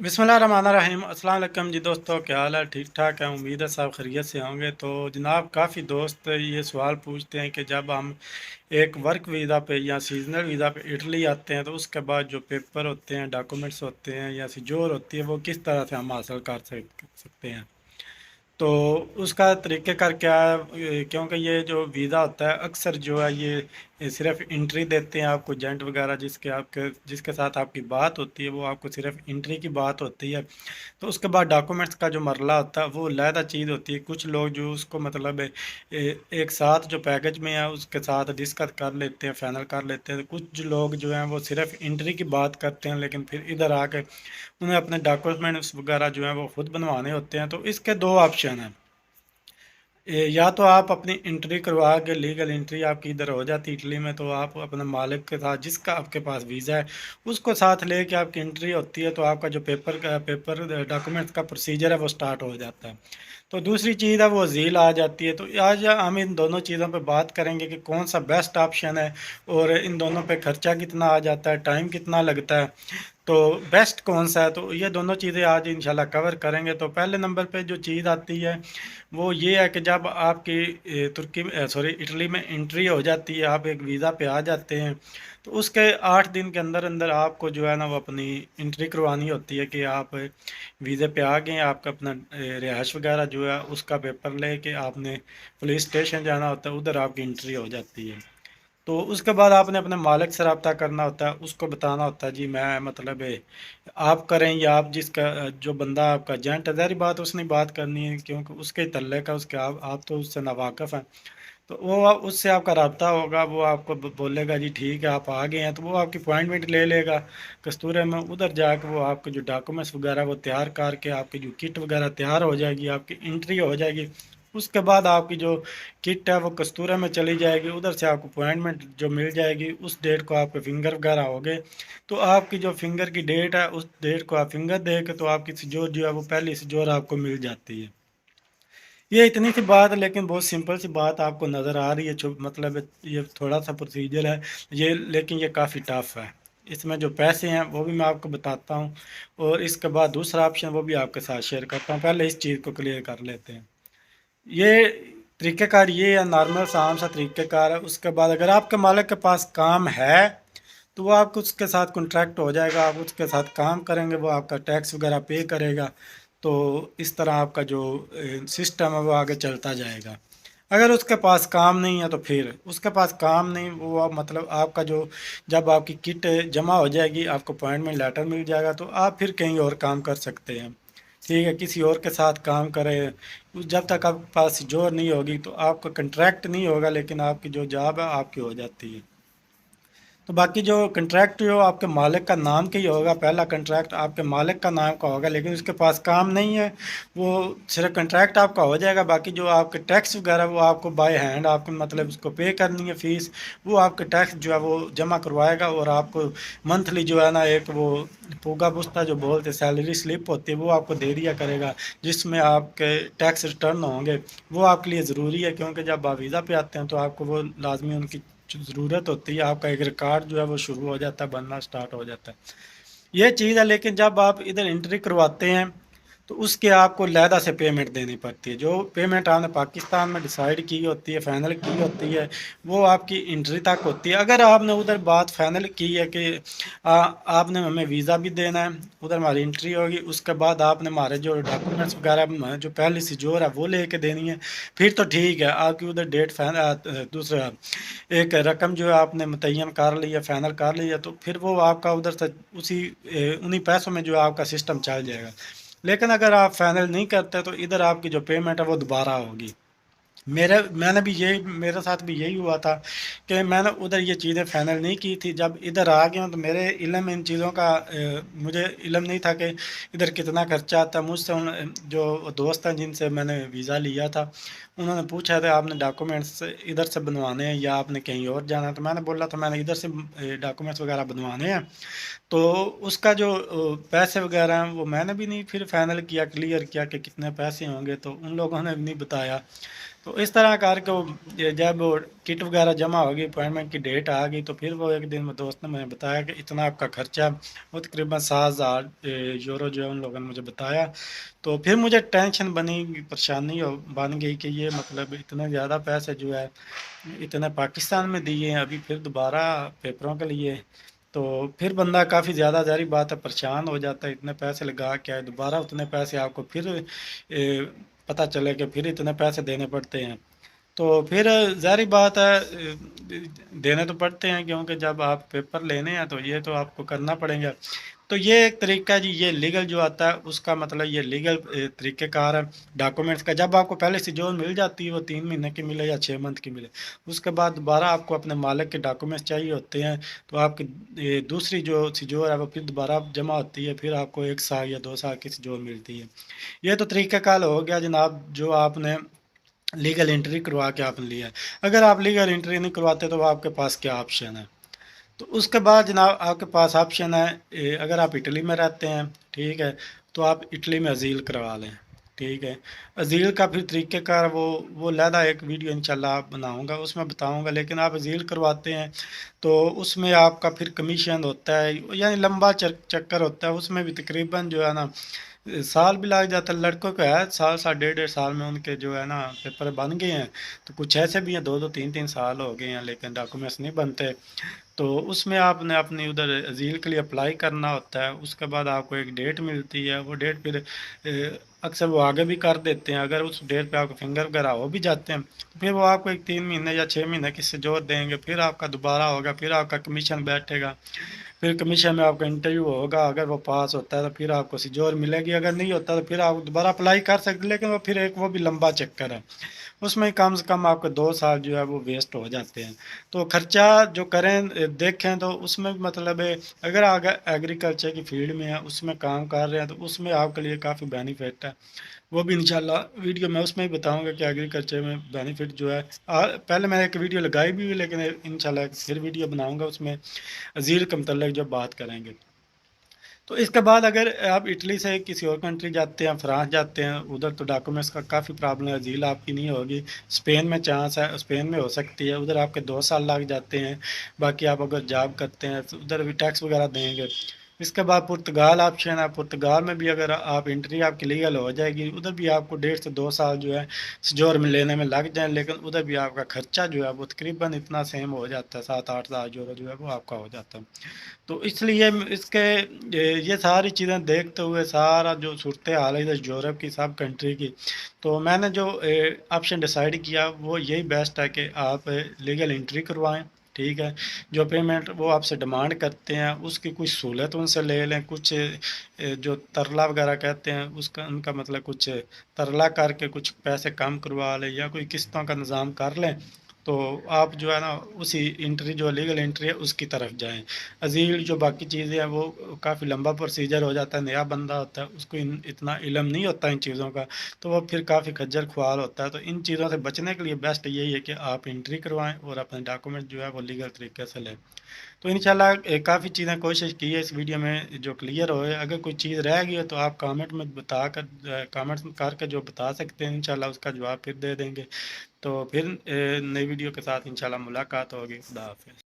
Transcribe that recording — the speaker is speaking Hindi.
बिस्मिल्लाहिर्रहमानिर्रहीम अस्सलाम वालेकुम जी दोस्तों, क्या हाल है? ठीक ठाक है। उम्मीद है सब खैरियत से होंगे। तो जनाब, काफ़ी दोस्त ये सवाल पूछते हैं कि जब हम एक वर्क वीज़ा पे या सीजनल वीज़ा पे इटली आते हैं तो उसके बाद जो पेपर होते हैं, डॉक्यूमेंट्स होते हैं या सिजोर होती है, वो किस तरह से हम हासिल कर सकते हैं। तो उसका तरीक़ेकार क्या है? क्योंकि ये जो वीज़ा होता है अक्सर जो है ये सिर्फ एंट्री देते हैं आपको, एजेंट वगैरह जिसके साथ आपकी बात होती है, वो आपको सिर्फ एंट्री की बात होती है। तो उसके बाद डॉक्यूमेंट्स का जो मरला होता है वो अलहदा चीज़ होती है। कुछ लोग जो उसको मतलब एक साथ जो पैकेज में है उसके साथ डिस्कस कर लेते हैं, फाइनल कर लेते हैं। कुछ जो लोग जो हैं वो सिर्फ एंट्री की बात करते हैं, लेकिन फिर इधर आके उन्हें अपने डॉक्यूमेंट्स वगैरह जो हैं वो खुद बनवाने होते हैं। तो इसके दो ऑप्शन हैं। या तो आप अपनी एंट्री करवा के, लीगल एंट्री आपकी इधर हो जाती है इटली में, तो आप अपने मालिक के साथ, जिसका आपके पास वीज़ा है, उसको साथ लेके आपकी एंट्री होती है, तो आपका जो पेपर डॉक्यूमेंट्स का प्रोसीजर है वो स्टार्ट हो जाता है। तो दूसरी चीज़ है वो झील आ जाती है। तो आज हम इन दोनों चीज़ों पे बात करेंगे कि कौन सा बेस्ट ऑप्शन है और इन दोनों पे खर्चा कितना आ जाता है, टाइम कितना लगता है, तो बेस्ट कौन सा है। तो ये दोनों चीज़ें आज इंशाल्लाह कवर करेंगे। तो पहले नंबर पे जो चीज़ आती है वो ये है कि जब आपकी सॉरी इटली में एंट्री हो जाती है, आप एक वीज़ा पे आ जाते हैं, तो उसके 8 दिन के अंदर अंदर आपको जो है ना वो अपनी एंट्री करवानी होती है कि आप वीज़े पे आ गए हैं। आपका अपना रिहाइश वगैरह जो है उसका पेपर लेके आपने पुलिस स्टेशन जाना होता है, उधर आपकी एंट्री हो जाती है। तो उसके बाद आपने अपने मालिक से रब्ता करना होता है, उसको बताना होता है जी मैं मतलब आप करें या आप जिसका जो बंदा आपका एजेंट है, ज़ाहिर बात उसने बात करनी है क्योंकि उसके तल्ले का उसके आप तो उससे नावाकिफ़ हैं। तो वो उससे आपका रब्ता होगा, वो आपको बोलेगा जी ठीक है आप आ गए हैं, तो वो आपकी अपॉइंटमेंट ले लेगा कस्तूरे में। उधर जाकर वो आपके जो डॉक्यूमेंट्स वगैरह वो तैयार करके आपकी जो किट वगैरह तैयार हो जाएगी, आपकी एंट्री हो जाएगी। उसके बाद आपकी जो किट है वो कस्तूरा में चली जाएगी, उधर से आपको अपॉइंटमेंट जो मिल जाएगी, उस डेट को आपके फिंगर वगैरह हो गए। तो आपकी जो फिंगर की डेट है उस डेट को आप फिंगर दे के तो आपकी सिजोर जो है वो पहली सिजोर आपको मिल जाती है। ये इतनी सी बात है, लेकिन बहुत सिंपल सी बात आपको नज़र आ रही है। जो मतलब ये थोड़ा सा प्रोसीजर है ये, लेकिन ये काफ़ी टफ है। इसमें जो पैसे हैं वो भी मैं आपको बताता हूँ, और इसके बाद दूसरा ऑप्शन वो भी आपके साथ शेयर करता हूँ। पहले इस चीज़ को क्लियर कर लेते हैं। ये तरीक़ेकार ये है, नॉर्मल सा आम सा तरीक़ेकार है। उसके बाद अगर आपके मालिक के पास काम है तो वो आपको उसके साथ कॉन्ट्रैक्ट हो जाएगा, आप उसके साथ काम करेंगे, वो आपका टैक्स वगैरह पे करेगा। तो इस तरह आपका जो सिस्टम है वो आगे चलता जाएगा। अगर उसके पास काम नहीं है तो फिर उसके पास काम नहीं, वो मतलब आपका जो जब आपकी किट जमा हो जाएगी, आपको अपॉइंटमेंट लेटर मिल जाएगा, तो आप फिर कहीं और काम कर सकते हैं। ठीक है, किसी और के साथ काम करें। जब तक आपके पास जोर नहीं होगी तो आपका कंट्रैक्ट नहीं होगा, लेकिन आपकी जो जॉब है आपकी हो जाती है। तो बाकी जो कंट्रैक्ट जो आपके मालिक का नाम का ही होगा, पहला कंट्रैक्ट आपके मालिक का नाम का होगा, लेकिन उसके पास काम नहीं है, वो सिर्फ कंट्रैक्ट आपका हो जाएगा। बाकी जो आपके टैक्स वगैरह वो आपको बाय हैंड आपको मतलब उसको पे करनी है फीस, वो आपके टैक्स जो है वो जमा करवाएगा, और आपको मंथली जो है ना एक वो पूगा बुस्ता जो बोलते सैलरी स्लिप होती है वो आपको दे दिया करेगा, जिसमें आपके टैक्स रिटर्न होंगे। वो आपके लिए ज़रूरी है, क्योंकि जब आप वीज़ा पे आते हैं तो आपको वो लाजमी उनकी ज़रूरत होती है। आपका एक रिकॉर्ड जो है वो शुरू हो जाता है, बनना स्टार्ट हो जाता है। ये चीज़ है। लेकिन जब आप इधर एंट्री करवाते हैं तो उसके आपको अलहदा से पेमेंट देनी पड़ती है। जो पेमेंट आपने पाकिस्तान में डिसाइड की होती है, फाइनल की होती है, वो आपकी एंट्री तक होती है। अगर आपने उधर बात फाइनल की है कि आपने हमें वीज़ा भी देना है, उधर हमारी एंट्री होगी, उसके बाद आपने हमारे जो डॉक्यूमेंट्स वगैरह जो पहली सी जोर है वो लेके देनी है, फिर तो ठीक है। आपकी उधर डेट दूसरा एक रकम जो है आपने मुतय्यन कर लिया, फाइनल कर लिया, तो फिर वो आपका उधर से उन्हीं पैसों में जो है आपका सिस्टम चल जाएगा। लेकिन अगर आप फाइनल नहीं करते तो इधर आपकी जो पेमेंट है वो दोबारा होगी। मैंने भी यही मेरे साथ भी यही हुआ था कि मैंने उधर ये चीज़ें फाइनल नहीं की थी। जब इधर आ गया हूँ तो मेरे इल्म इन चीज़ों का मुझे इल्म नहीं था कि इधर कितना खर्चा आता है। मुझसे उन जो दोस्त हैं जिनसे मैंने वीज़ा लिया था, उन्होंने पूछा था आपने डॉक्यूमेंट्स इधर से बनवाने हैं या आपने कहीं और जाना है, तो मैंने बोला था मैंने इधर से डॉक्यूमेंट्स वगैरह बनवाने हैं। तो उसका जो पैसे वगैरह हैं वो मैंने भी नहीं फिर फाइनल किया, क्लियर किया कि कितने पैसे होंगे, तो उन लोगों ने भी नहीं बताया। तो इस तरह करके जब वो किट वगैरह जमा होगी, अपॉइंटमेंट की डेट आ गई, तो फिर वो एक दिन वो दोस्त ने मुझे बताया कि इतना आपका खर्चा, वो तकरीबन 7,000 यूरो जो है उन लोगों ने मुझे बताया। तो फिर मुझे टेंशन बनी, परेशानी बन गई कि ये मतलब इतने ज़्यादा पैसे जो है इतने पाकिस्तान में दिए हैं, अभी फिर दोबारा पेपरों के लिए। तो फिर बंदा काफ़ी ज़्यादा, ज़ाहिर बात है, परेशान हो जाता है, इतने पैसे लगा के आए, दोबारा उतने पैसे आपको फिर पता चले कि फिर इतने पैसे देने पड़ते हैं। तो फिर ज़ाहिर बात है, देने तो पड़ते हैं, क्योंकि जब आप पेपर लेने हैं तो ये तो आपको करना पड़ेगा। तो ये एक तरीका जी, ये लीगल जो आता है उसका मतलब ये लीगल तरीक़ेकार है डॉक्यूमेंट्स का। जब आपको पहले से जो मिल जाती है वो 3 महीने की मिले या 6 मंथ की मिले, उसके बाद दोबारा आपको अपने मालिक के डॉक्यूमेंट्स चाहिए होते हैं। तो आपकी दूसरी जो सिजोर है वो फिर दोबारा जमा होती है, फिर आपको 1 साल या 2 साल की सिजोर मिलती है। ये तो तरीक़ाकार हो गया जनाब, जो आपने लीगल एंट्री करवा के आपने लिया है। अगर आप लीगल एंट्री नहीं करवाते तो आपके पास क्या ऑप्शन है? तो उसके बाद जनाब आपके पास ऑप्शन है, अगर आप इटली में रहते हैं, ठीक है, तो आप इटली में अजील करवा लें, ठीक है। अजील का फिर तरीक़ेकार वो अलहदा एक वीडियो इंशाल्लाह आप बनाऊंगा, उसमें बताऊंगा। लेकिन आप अजील करवाते हैं तो उसमें आपका फिर कमीशन होता है, यानी लंबा चक्कर होता है, उसमें भी तकरीबन जो है ना साल भी लग जाता है। लड़कों का है साल, साल, डेढ़ डेढ़ साल में उनके जो है ना पेपर बन गए हैं। तो कुछ ऐसे भी हैं 2 2 3 3 साल हो गए हैं, लेकिन डॉक्यूमेंट्स नहीं बनते। तो उसमें आपने अपनी उधर अजील के लिए अप्लाई करना होता है। उसके बाद आपको एक डेट मिलती है, वो डेट फिर अक्सर वो आगे भी कर देते हैं। अगर उस डेट पे आपको फिंगर वगैरह हो भी जाते हैं तो फिर वो आपको एक 3 महीने या 6 महीने की जोर देंगे, फिर आपका दोबारा होगा, फिर आपका कमीशन बैठेगा, फिर कमीशन में आपका इंटरव्यू होगा। अगर वो पास होता है तो फिर आपको सिजोर मिलेगी, अगर नहीं होता तो फिर आप दोबारा अप्लाई कर सकते, लेकिन वो फिर एक वो भी लंबा चक्कर है। उसमें कम से कम आपके 2 साल जो है वो वेस्ट हो जाते हैं। तो खर्चा जो करें देखें तो उसमें मतलब है, अगर अगर एग्रीकल्चर की फील्ड में है, उसमें काम कर रहे हैं, तो उसमें आपके लिए काफ़ी बेनिफिट है। वो भी इंशाल्लाह वीडियो मैं उसमें ही बताऊंगा कि एग्रीकल्चर में बेनिफिट जो है। पहले मैंने एक वीडियो लगाई भी हुई, लेकिन इंशाल्लाह फिर वीडियो बनाऊंगा, उसमें अजील के मतलब जो बात करेंगे। तो इसके बाद अगर आप इटली से किसी और कंट्री जाते हैं, फ्रांस जाते हैं, उधर तो डॉक्यूमेंट्स का काफ़ी प्रॉब्लम है, झील आपकी नहीं होगी। स्पेन में चांस है, स्पेन में हो सकती है, उधर आपके 2 साल लग जाते हैं। बाकी आप अगर जॉब करते हैं तो उधर भी टैक्स वगैरह देंगे। इसके बाद पुर्तगाल ऑप्शन है, पुर्तगाल में भी अगर आप एंट्री आपकी लीगल हो जाएगी, उधर भी आपको 1.5 से 2 साल जो है जोर में लेने में लग जाए, लेकिन उधर भी आपका खर्चा जो है वो तकरीबन इतना सेम हो जाता है, 7 8 हज़ार जो है वो आपका हो जाता है। तो इसलिए इसके ये सारी चीज़ें देखते हुए, सारा जो सूरत हाल है इधर यूरोप की सब कंट्री की, तो मैंने जो ऑप्शन डिसाइड किया वो यही बेस्ट है कि आप लीगल एंट्री करवाएं, ठीक है। जो पेमेंट वो आपसे डिमांड करते हैं उसकी कुछ सहूलत उनसे ले लें, कुछ जो तरला वगैरह कहते हैं उसका उनका मतलब कुछ तरला करके कुछ पैसे कम करवा लें, या कोई किस्तों का निज़ाम कर लें। तो आप जो है ना उसी एंट्री जो लीगल एंट्री है उसकी तरफ जाएं। अजील जो बाकी चीज़ें हैं वो काफ़ी लंबा प्रोसीजर हो जाता है, नया बंदा होता है उसको इतना इल्म नहीं होता इन चीज़ों का, तो वो फिर काफ़ी खज्जल खुआर होता है। तो इन चीज़ों से बचने के लिए बेस्ट यही है कि आप एंट्री करवाएं और अपने डॉक्यूमेंट जो है वो लीगल तरीके से लें। तो इंशाल्लाह काफ़ी चीज़ें कोशिश की है इस वीडियो में जो क्लियर हो। अगर कोई चीज़ रह गई है तो आप कमेंट में बता कर कमेंट्स करके जो बता सकते हैं, इंशाल्लाह उसका जवाब फिर दे देंगे। तो फिर नई वीडियो के साथ इंशाल्लाह मुलाकात होगी। खुदा हाफिज़।